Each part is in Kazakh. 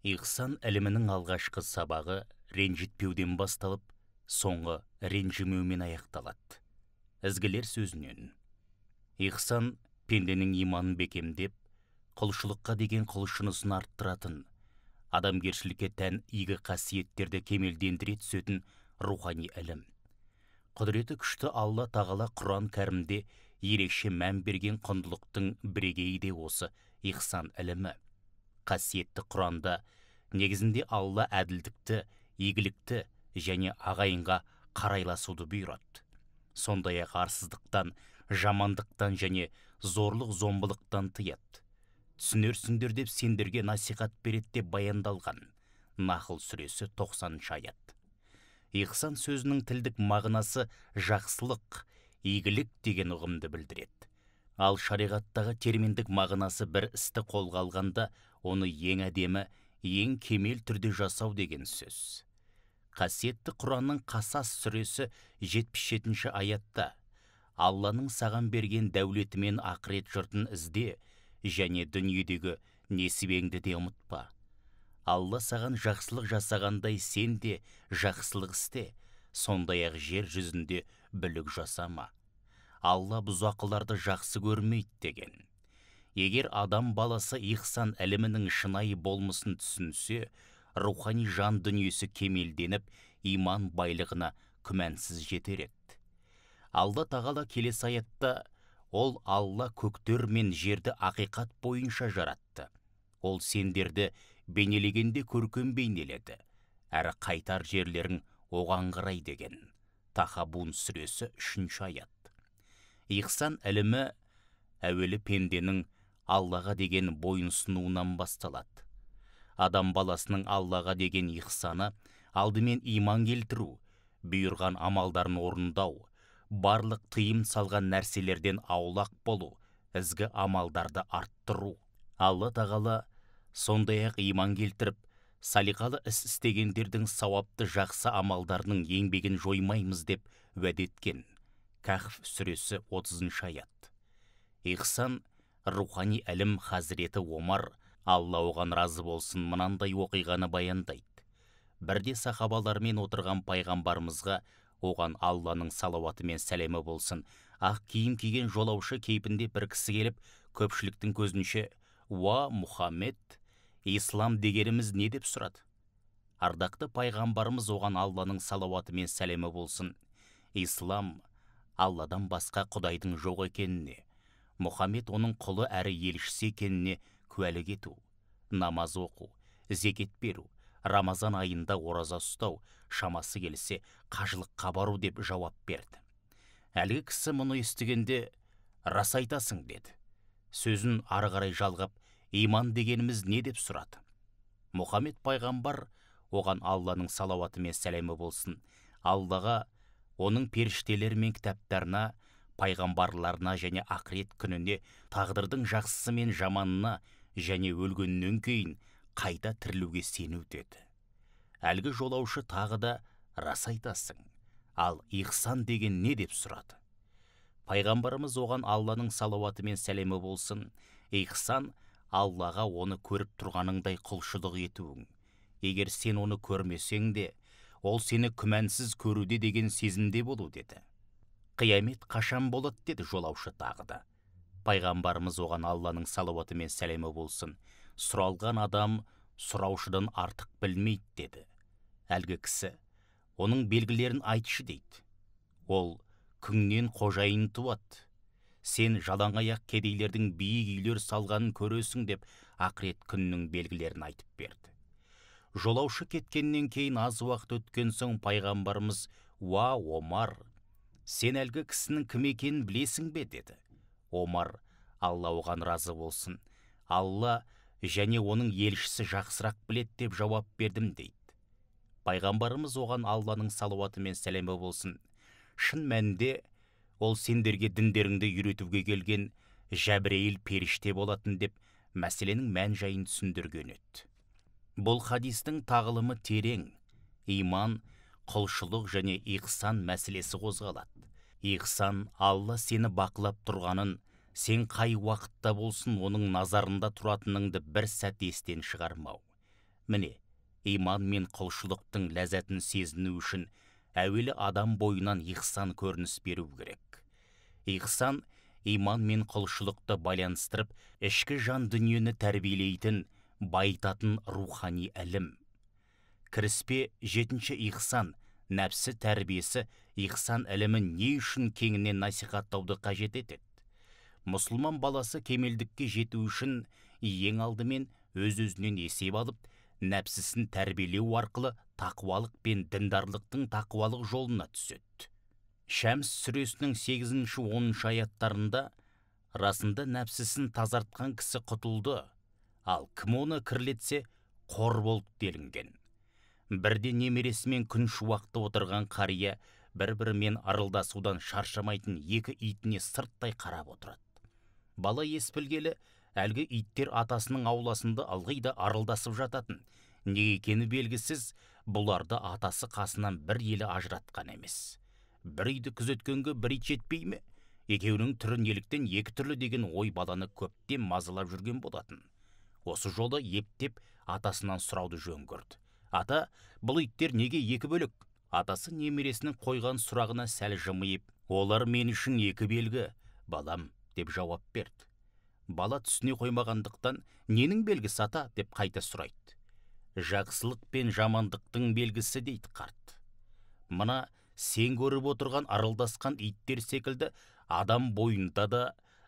Ихсан ілімінің алғашқы сабағы ренжітпеуден басталып, соңғы ренжімеумен аяқталады. Ізгілер сөзінен. Ихсан пенденің иманын бекемдеп, құлшылыққа деген құлшынысын арттыратын, адамгершілікке тән игі қасиеттерді кемелдендіре түсетін рухани ілім. Құдіреті күшті Алла тағала Құран кәрімде ерекше мән берген құндылықтың бірегейі де осы ихсан ілімі. Қасиетті Құранда негізінде Алла әділдікті, игілікті және ағайынға қарайласуды бұйырады. Сондай-ақ арсыздықтан, жамандықтан және зорлық-зомбылықтан тыяды. Түсінерсіңдер деп сендерге насихат береді деп баяндалған. Нахл сүресі 90 аят. Ихсан сөзінің тілдік мағынасы жақсылық, игілік деген ұғымды білдіреді. Ал шариғаттағы терминдік мағынасы бір істі қолға алғанда, оны ең әдемі, ең кемел түрде жасау деген сөз. Қасиетті Құранның Қасас сүресі 77 аятта Алланың саған берген дәулетімен ақырет жұртын ізде және дүниедегі несібеңді де ұмытпа. Алла саған жақсылық жасағандай сен де жақсылық істе, сондай-ақ жер жүзінде бүлік жасама. Алла бұзақыларды жақсы көрмейді деген. Егер адам баласы ихсан ілімінің шынайы болмысын түсінсе, рухани жан дүниесі кемелденіп, иман байлығына күмәнсіз жетер еді. Алла тағала келесі аятта, ол Алла көктер мен жерді ақиқат бойынша жаратты. Ол сендерді бейнелегенде көркем бейнеледі, әрі қайтар жерлерің оған қарай деген. Тахабун сүресі 3 аят. Ихсан ілімі әуелі пенденің Аллаға деген бойынсынуынан басталады. Адам баласының Аллаға деген ихсаны алдымен иман келтіру, бұйырған амалдарын орындау, барлық тыйым салған нәрселерден аулақ болу, ізгі амалдарды арттыру. Алла тағала сондай-ақ иман келтіріп, салиқалы іс істегендердің сауапты жақсы амалдарының еңбегін жоймаймыз деп уәде еткен. Кахф сүресі 30 аят. Ихсан рухани ілім Хазіреті Омар, Алла оған разы болсын, мынандай оқиғаны баяндайды. Бірде сахабалармен отырған пайғамбарымызға, оған Алланың салауаты мен сәлемі болсын, ақ киім киген жолаушы кейпінде бір кісі келіп, көпшіліктің көзінше, «Уа, Мұхаммед, ислам дегеніміз не?» деп сұрады. Ардақты пайғамбарымыз оған Алланың салауаты мен сәлемі болсын, ислам Алладан басқа құдайдың жоқ екеніне, Мұхаммед оның құлы әрі елшісі екеніне куәлік ету, намаз оқу, зекет беру, Рамазан айында ораза ұстау, шамасы келсе қажылыққа бару деп жауап берді. Әлгі кісі мұны естігенде, рас айтасың деді. Сөзін ары қарай жалғап, иман дегеніміз не деп сұрады. Мұхаммед пайғамбар оған Алланың салауаты мен сәлемі болсын, Аллаға, оның періштелері мен кітаптарына, пайғамбарларына және ақырет күніне, тағдырдың жақсысы мен жаманына және өлгеннен кейін қайта тірілуге сену деді. Әлгі жолаушы тағы да рас айтасың, ал ихсан деген не деп сұрады. Пайғамбарымыз оған Алланың салауаты мен сәлемі болсын, ихсан Аллаға оны көріп тұрғаныңдай құлшылық етуің. Егер сен оны көрмесең де, ол сені күмәнсіз көруде деген сезімде болу деді. Қиямет қашан болады деді жолаушы тағы да. Пайғамбарымыз оған Алланың салауаты мен сәлемі болсын, сұралған адам сұраушыдан артық білмейді деді. Әлгі кісі, оның белгілерін айтшы дейді. Ол, күңнен қожайын туады. Сен жалаңаяқ кедейлердің биік үйлер салғанын көресің деп ақырет күннің белгілерін айтып берді. Жолаушы кеткеннен кейін аз уақыт өткен соң пайғамбарымыз, «Уа, Омар, сен әлгі кісінің кім екенін білесің бе?» деді. Омар, Алла оған разы болсын, Алла және оның елшісі жақсырақ білет деп жауап бердім дейді. Пайғамбарымыз оған Алланың салауаты мен сәлемі болсын, шын мәнінде ол сендерге діндеріңді үйретуге келген Жәбірейіл періште болатын деп мәселенің мән жайын түсіндірген еді. Бұл хадистің тағылымы терең, иман, құлшылық және ихсан мәселесі қозғалады. Ихсан Алла сені бақылап тұрғанын, сен қай уақытта болсын оның назарында тұратыныңды бір сәт естен шығармау. Міне, иман мен құлшылықтың ләззатын сезіну үшін әуелі адам бойынан ихсан көрініс беру керек. Ихсан иман мен құлшылықты байланыстырып, ішкі жан дүниені тәрбиелейтін, байытатын рухани әлім. Кіріспе 7-ші ихсан, нәпсі тәрбиесі ихсан ілімін не үшін кеңінен насихаттауды қажет етеді? Мұсылман баласы кемелдікке жету үшін ең алдымен өз-өзінен есеп алып, нәпсісін тәрбиелеу арқылы тақуалық пен діндарлықтың тақуалық жолына түседі. Шәмс сүресінің 8-10 аяттарында расында нәпсісін тазартқан кісі құтылды, ал кім оны кірлетсе қор болды делінген. Бірде немересімен күн шуақты отырған қария бір-бірімен арылдасудан шаршамайтын екі итіне сырттай қарап отырады. Бала ес білгелі, әлгі иттер атасының ауласында ылғи да арылдасып жататын. Не екені белгісіз, бұларды атасы қасынан бір елі ажыратқан емес. Бір үйді күзеткенге бір ит жетпей ме? Екеуінің түрі неліктен екі түрлі деген ой баланы көптен мазалап жүрген болатын. Осы жолы ептеп атасынан сұрауды жөн көрді. Ата, бұл иттер неге екі бөлек? Атасы немересінің қойған сұрағына сәл жымиып, олар мен үшін екі белгі, балам, деп жауап берді. Бала түсіне қоймағандықтан, ненің белгісі ата, деп қайта сұрайды. Жақсылық пен жамандықтың белгісі, дейді қарт. Мына сен көріп отырған арылдасқан иттер секілді адам бойында да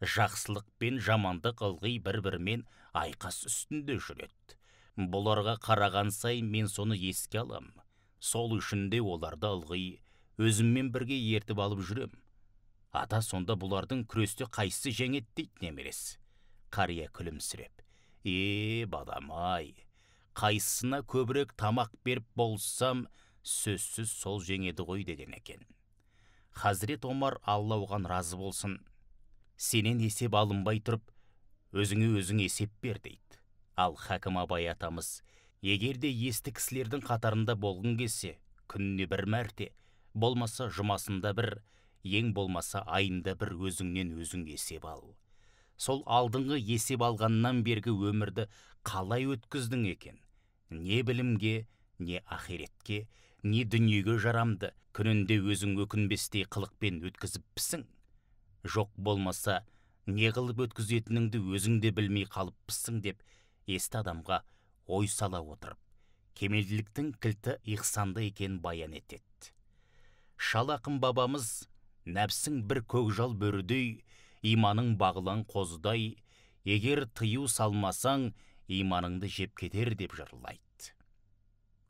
жақсылық пен жамандық ылғи бір-бірімен айқас үстінде жүреді. Бұларға қараған сайын мен соны еске алам. Сол үшін де оларды ылғи өзіммен бірге ертіп алып жүрем. Ата, сонда бұлардың күресте қайсысы жеңеді, дейді немересі. Қария күлімсіреп: балам-ай, қайсысына көбірек тамақ беріп болсам, сөзсіз сол жеңеді ғой, деген екен. Хазірет Омар, Алла оған разы болсын, сенен есеп алынбай тұрып, өзіңе өзің есеп бер, дейді. Ал Хакім Абай атамыз, егерде есті кісілердің қатарында болғың келсе, күніне бір мәрте, болмаса жұмасында бір, ең болмаса айында бір өзіңнен өзің есеп ал. Сол алдыңғы есеп алғаннан бергі өмірді қалай өткіздің екен? Не білімге, не ахиретке, не дүниеге жарамды, күнінде өзің өкінбестей қылықпен өткізіппісің? Жоқ болмаса, не қылып өткізетініңді өзің де білмей қалыппысың, деп есті адамға ой сала отырып, кемелділіктің кілті ихсанда екен баян етеді. Шал ақын бабамыз, нәпсің бір көкжал бөрідей, иманың бағылан қозыдай, егер тыю салмасаң, иманыңды жеп кетер, деп жырлайды.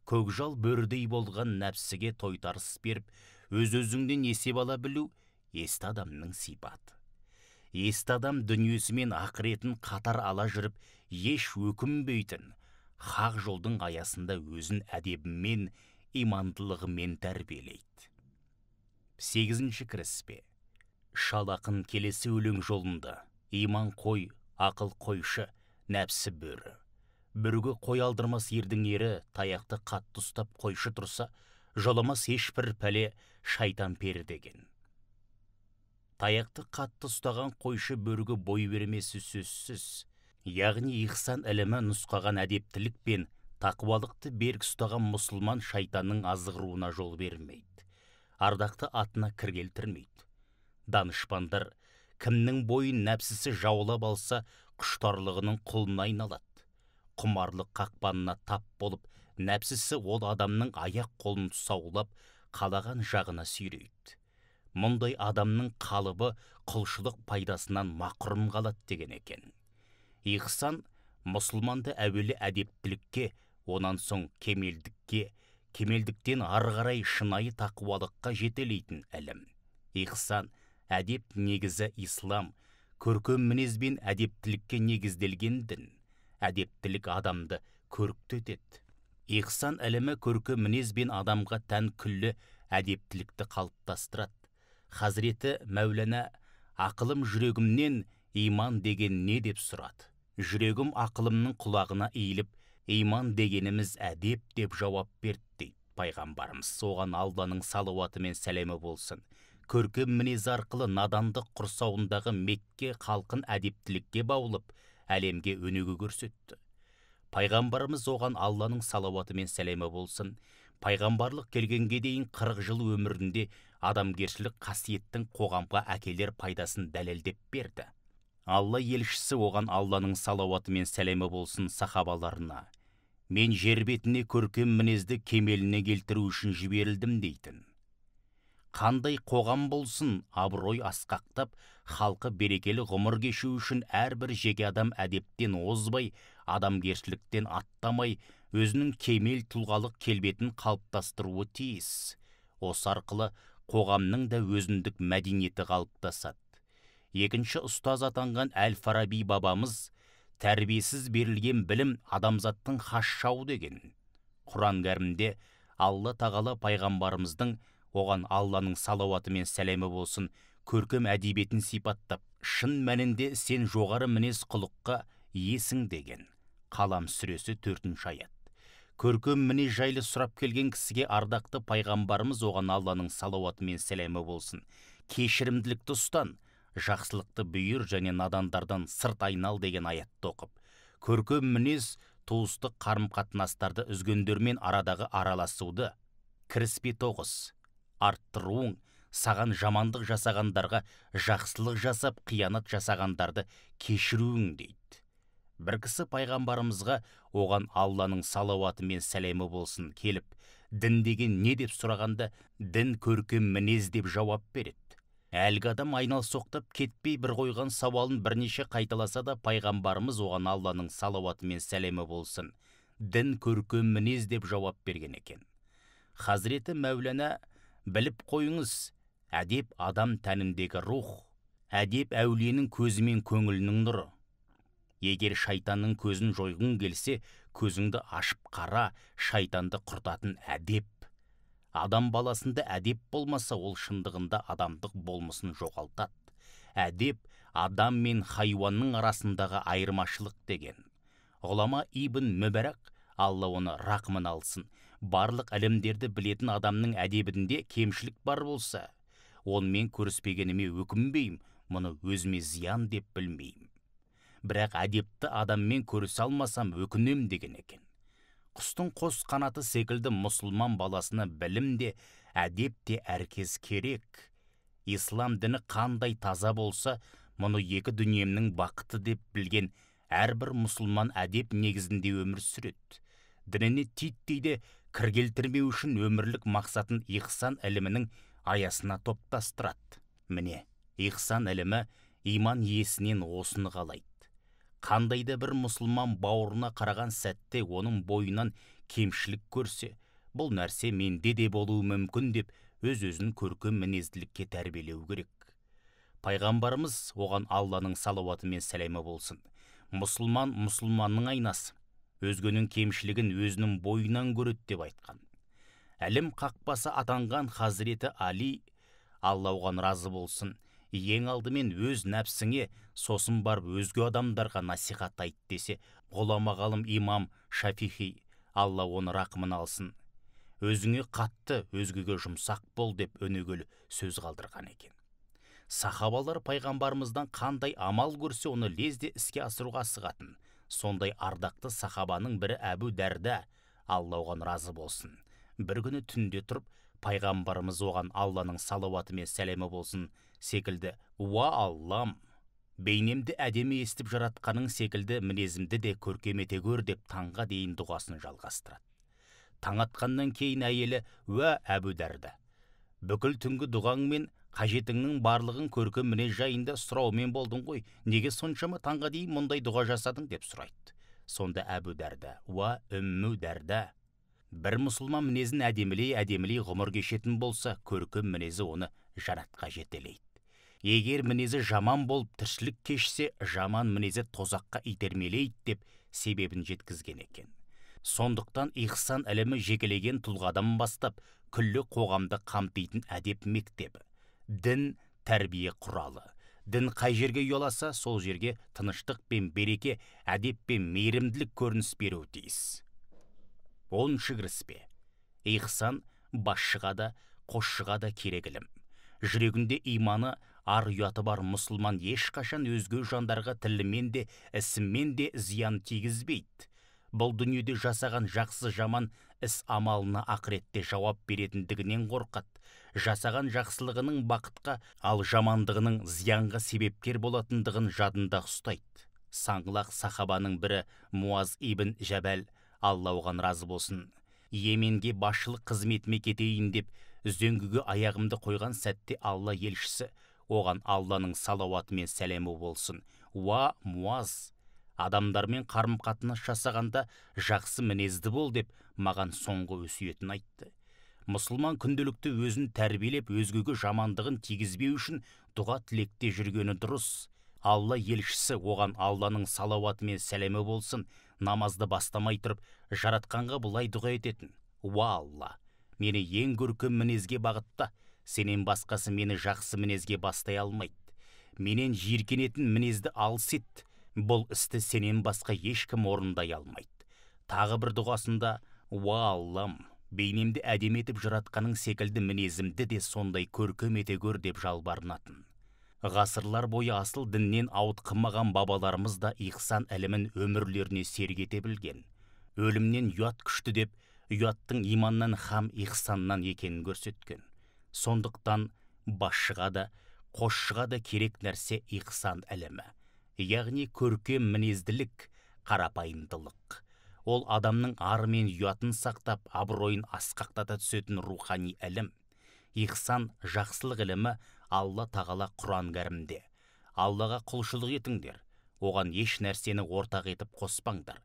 Көкжал бөрідей болған нәпсіге тойтарыс беріп, өз-өзіңнен есеп ала білу есті адамның сипаты. Есті адам дүниесімен ақыретін қатар ала жүріп, еш өкінбейтін, хақ жолдың аясында өзін әдебімен, имандылығымен тәрбиелейді. 8-ші кіріспе. Шал ақын келесі өлең жолында: иман қой, ақыл қойшы, нәпсі бөрі. Бүрігі қой алдырмас ердің ері, таяқты қатты ұстап қойшы тұрса, жоламас ешбір пәле, шайтан пері, деген. Таяқты қатты ұстаған қойшы бөрігі бой бермесі сөзсіз. Яғни ихсан ілімі нұсқаған әдептілік пен тақуалықты берік ұстаған мұсылман шайтанның азғыруына жол бермейді. Ардақты атына кір келтірмейді. Данышпандар, кімнің бойын нәпсісі жаулап алса, құштарлығының құлына айналады. Құмарлық қақпанына тап болып, нәпсісі ол адамның аяқ қолын саулап, қалаған жағына сүйрейді. Мұндай адамның қалыбы құлшылық пайдасынан мақұрым қалады, деген екен. Ихсан мұсылманды әуелі әдептілікке, онан соң кемелдікке, кемелдіктен ары қарай шынайы тақуалыққа жетелейтін ілім. Ихсан әдеп негізі ислам, көркем мінезбен әдептілікке негізделген дін. Әдептілік адамды көрікті етеді. Ихсан ілімі көркем мінезбен адамға тән күллі әдептілікті қалыптастырады. Хазіреті Мәулана, ақылым жүрегімнен, иман деген не, деп сұрады. Жүрегім ақылымның құлағына иіліп, иман дегеніміз әдеп, деп жауап берді, дейді пайғамбарымыз. Оған Алланың салауаты мен сәлемі болсын. Көркем мінез арқылы надандық құрсауындағы Мекке халқын әдептілікке баулып, әлемге өнеге көрсетті. Пайғамбарымыз оған Алланың салауаты мен сәлемі болсын, пайғамбарлық келгенге дейін 40 жыл өмірінде адамгершілік қасиеттің қоғамға әкелер пайдасын дәлелдеп берді. Алла елшісі оған Алланың салауаты мен сәлемі болсын сахабаларына: мен жер бетіне көркем мінезді кемеліне келтіру үшін жіберілдім дейтін. Қандай қоғам болсын, абырой асқақтап, халқы берекелі ғұмыр кешу үшін әрбір жеке адам әдептен озбай, адамгершіліктен аттамай, өзінің кемел тұлғалық келбетін қалыптастыруы тиіс. Осы арқылы қоғамның да өзіндік мәдениеті қалыптасады. Екінші ұстаз атанған Әл-Фараби бабамыз: тәрбиесіз берілген білім адамзаттың хашшауы деген. Құран кәрімде Алла тағала пайғамбарымыздың, оған Алланың салауаты мен сәлемі болсын, көркем әдебиетін сипаттап, шын мәнінде сен жоғары мінез құлыққа иесің деген. Қалам сүресі 4-ші аят. Көркем мінез жайлы сұрап келген кісіге ардақты пайғамбарымыз оған Алланың салауаты мен сәлемі болсын, кешірімділікті ұстан, жақсылықты бұйыр және надандардан сырт айнал деген аятты оқып, көркем мінез туыстық қарым-қатынастарды үзгендермен арадағы араласуды, кіріспе тоғыс, арттыруың, саған жамандық жасағандарға жақсылық жасап, қиянат жасағандарды кешіруің дейді. Бір кісі пайғамбарымызға, оған Алланың салауаты мен сәлемі болсын, келіп, дін деген не деп сұрағанда, дін көркем мінез деп жауап береді. Әлгі адам айналсоқтап кетпей бір қойған сауалын бірнеше қайталаса да, пайғамбарымыз оған Алланың салауаты мен сәлемі болсын, дін көркем мінез деп жауап берген екен. Хазіреті Мәулана: біліп қойыңыз, әдеп адам тәніндегі рух, әдеп әулиенің көзі мен көңілінің нұры. Егер шайтанның көзін жойғың келсе, көзіңді ашып қара, шайтанды құртатын әдеп. Адам баласында әдеп болмаса, ол шындығында адамдық болмысын жоғалтады. Әдеп адам мен хайуанның арасындағы айырмашылық деген. Ғұлама Ибн Мүбәрак, Алла оны рақымын алсын, барлық әлемдерді білетін адамның әдебінде кемшілік бар болса, онымен көріспегеніме өкінбеймін, мұны өзіме зиян деп білмеймін. Бірақ әдепті адаммен көрісе алмасам өкінем деген екен. Құстың қос қанаты секілді мұсылман баласына білім де, әдеп те әркез керек. Ислам діні қандай таза болса, мұны екі дүниемнің бақыты деп білген әрбір мұсылман әдеп негізінде өмір сүреді. Дініне титтейде кір келтірмеу үшін өмірлік мақсатын ихсан ілімінің аясына топтастырады. Міне, ихсан ілімі иман иесінен осыны қалайды. Қандайда бір мұсылман бауырына қараған сәтте оның бойынан кемшілік көрсе, бұл нәрсе менде де болуы мүмкін деп өз-өзін көркем мінезділікке тәрбиелеу керек. Пайғамбарымыз, оған Алланың салауаты мен сәлемі болсын, мұсылман мұсылманның айнасы, өзгенің кемшілігін өзінің бойынан көреді деп айтқан. Әлем қақпасы атанған Хазіреті Али, Алла оған разы болсын, ең алдымен өз нәпсіңе, сосын барып өзге адамдарға насихат айт десе, ғұлама ғалым имам Шафихи, Алла оны рақымын алсын, өзіңе қатты, өзгеге жұмсақ бол деп өнегелі сөз қалдырған екен. Сахабалар пайғамбарымыздан қандай амал көрсе, оны лезде іске асыруға асығатын. Сондай ардақты сахабаның бірі Әбу Дәрда, Алла оған разы болсын, бір күні түнде тұрып, пайғамбарымыз оған Алланың салауаты мен сәлемі болсын секілді: уа Аллам, бейнемді әдемі естіп жаратқаның секілді мінезімді де көркемете көр деп таңға дейін дұғасын жалғастырады. Таң атқаннан кейін әйелі: уа Әбу Дәрда, бүкіл түнгі дұғаңмен қажетіңнің барлығын көркем мінез жайында сұраумен болдың ғой, неге соншама таңға дейін мұндай дұға жасадың деп сұрайды. Сонда Әбу Дәрда: уа Үмму Дәрда, бір мұсылман мінезін әдемілей ғұмыр кешетін болса, көркем мінезі оны жанатқа жетелейді. Егер мінезі жаман болып тіршілік кешсе, жаман мінезі тозаққа итермелейді деп себебін жеткізген екен. Сондықтан ихсан ілімі жекелеген тұлғадан бастап, күллі қоғамды қамтитын әдеп мектебі. Дін тәрбие құралы. Дін қай жерге ұяласа, сол жерге тыныштық пен береке, әдеп пен мейірімділік көрініс беруі тиіс. 10-шы кіріспе. Ихсан басшыға да, қосшыға да керек ілім. Жүрегінде иманы, ар ұяты бар мұсылман ешқашан өзге жандарға тілімен де, ісімен де зиян тигізбейді. бұл дүниеде жасаған жақсы жаман іс амалына ақыретте жауап беретіндігінен қорқады. Жасаған жақсылығының бақытқа, ал жамандығының зиянға себепкер болатындығын жадында ұстайды. Саңғылақ сахабаның бірі Муаз ибн Жәбәл, Алла оған разы болсын, Йеменге басшылық қызметіме кетейін деп үзеңгіге аяғымды қойған сәтте Алла елшісі оған Алланың салауаты мен сәлемі болсын: «Уа Муаз, адамдармен қарым-қатынас жасағанда жақсы мінезді бол» деп маған соңғы өсиетін айтты. Мұсылман күнделікті өзін тәрбиелеп, өзгеге жамандығын тигізбеу үшін дұға тілекте жүргені дұрыс. Алла елшісі оған Алланың салауаты мен сәлемі болсын намазды бастамай тұрып жаратқанға бұлай дұға ететін: «Уа Алла, мені ең көркем мінезге бағытта, сенен басқасы мені жақсы мінезге бастай алмайды. Менен жиіркенетін мінезді алыс ет, бұл істі сенен басқа ешкім орындай алмайды». Тағы бір дұғасында: «Уа Аллам, бейнемді әдемі етіп жаратқаның секілді мінезімді де сондай көркем ете көр» деп жалбарынатын. Ғасырлар бойы асыл діннен ауытқымаған бабаларымыз да ихсан ілімін өмірлеріне серік ете білген. Өлімнен ұят күшті деп, ұяттың иманнан һәм ихсаннан екенін көрсеткен. Сондықтан басшыға да, қосшыға да керек нәрсе ихсан ілімі, яғни көркем мінезділік, қарапайымдылық. Ол адамның ары мен ұятын сақтап, абыройын асқақтата түсетін рухани ілім. Ихсан жақсылық ілімі Алла тағала Құран кәрімде: «Аллаға құлшылық етіңдер, оған еш нәрсені ортақ етіп қоспаңдар.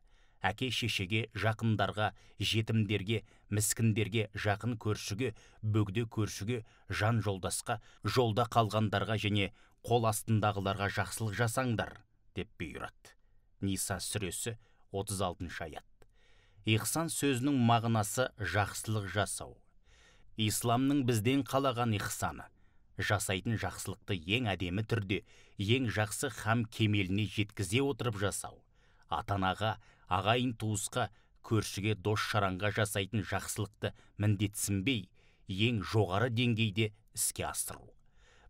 Әке шешеге, жақындарға, жетімдерге, міскіндерге, жақын көршіге, бөгде көршіге, жан жолдасқа, жолда қалғандарға және қол астындағыларға жақсылық жасаңдар» деп бұйырады. Ниса сүресі 36 аят. Ихсан сөзінің мағынасы жақсылық жасау. Исламның бізден қалаған ихсаны жасайтын жақсылықты ең әдемі түрде, ең жақсы һәм кемеліне жеткізе отырып жасау. Ата-анаға, ағайын туысқа, көршіге, дос-жаранға жасайтын жақсылықты міндетсінбей, ең жоғары деңгейде іске асыру.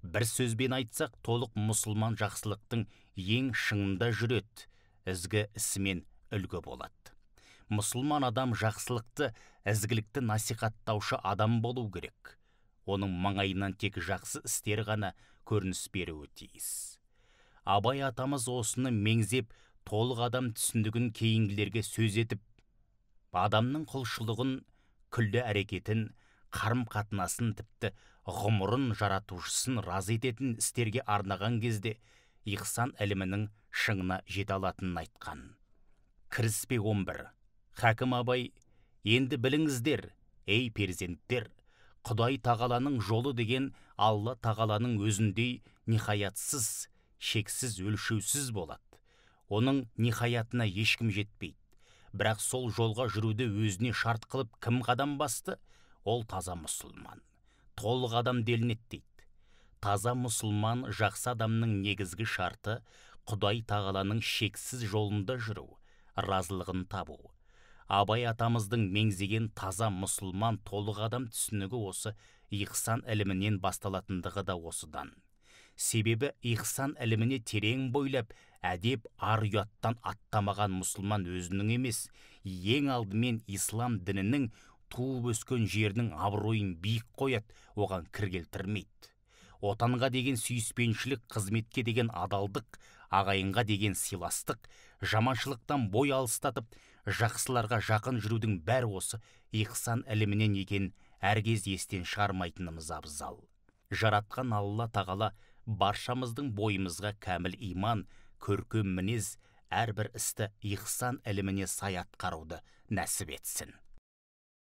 Бір сөзбен айтсақ, толық мұсылман жақсылықтың ең шыңында жүреді, ізгі ісімен үлгі болады. Мұсылман адам жақсылықты, ізгілікті насихаттаушы адам болу керек. Оның маңайынан тек жақсы істері ғана көрініс беруі тиіс. Абай атамыз осыны меңзеп, толық адам түсіндігін кейінгілерге сөз етіп, адамның құлшылығын, күллі әрекетін, қарым-қатынасын, тіпті ғұмырын жаратушысын разы ететін істерге арнаған кезде ихсан ілімінің шыңына жете алатынын айтқан. Кіріспе 11. Хакім Абай: «Енді біліңіздер, ей перзенттер, Құдай тағаланың жолы деген Алла тағаланың өзіндей ниһаятсыз, шексіз, өлшеусіз болады. Оның ниһаятына ешкім жетпейді. Бірақ сол жолға жүруді өзіне шарт қылып кім қадам басты? Ол таза мұсылман. Толық адам делінеді» дейді. Таза мұсылман жақсы адамның негізгі шарты Құдай тағаланың шексіз жолында жүру, разылығын табу. Абай атамыздың меңзеген таза мұсылман, толық адам түсінігі осы ихсан ілімінен басталатындығы да осыдан. Себебі ихсан іліміне терең бойлап, әдеп, ар ұяттан аттамаған мұсылман өзінің емес, ең алдымен ислам дінінің туып өскен жерінің абыройын биік қояды, оған кір келтірмейді. Отанға деген сүйіспеншілік, қызметке деген адалдық, ағайынға деген сыйластық, жаманшылықтан бой алыстатып, жақсыларға жақын жүрудің бәрі осы ихсан ілімінен екен әркез естен шығармайтынымыз абзал. Жаратқан Алла тағала баршамыздың бойымызға кәміл иман, көркем мінез, әрбір істі ихсан іліміне сай атқаруды нәсіп етсін.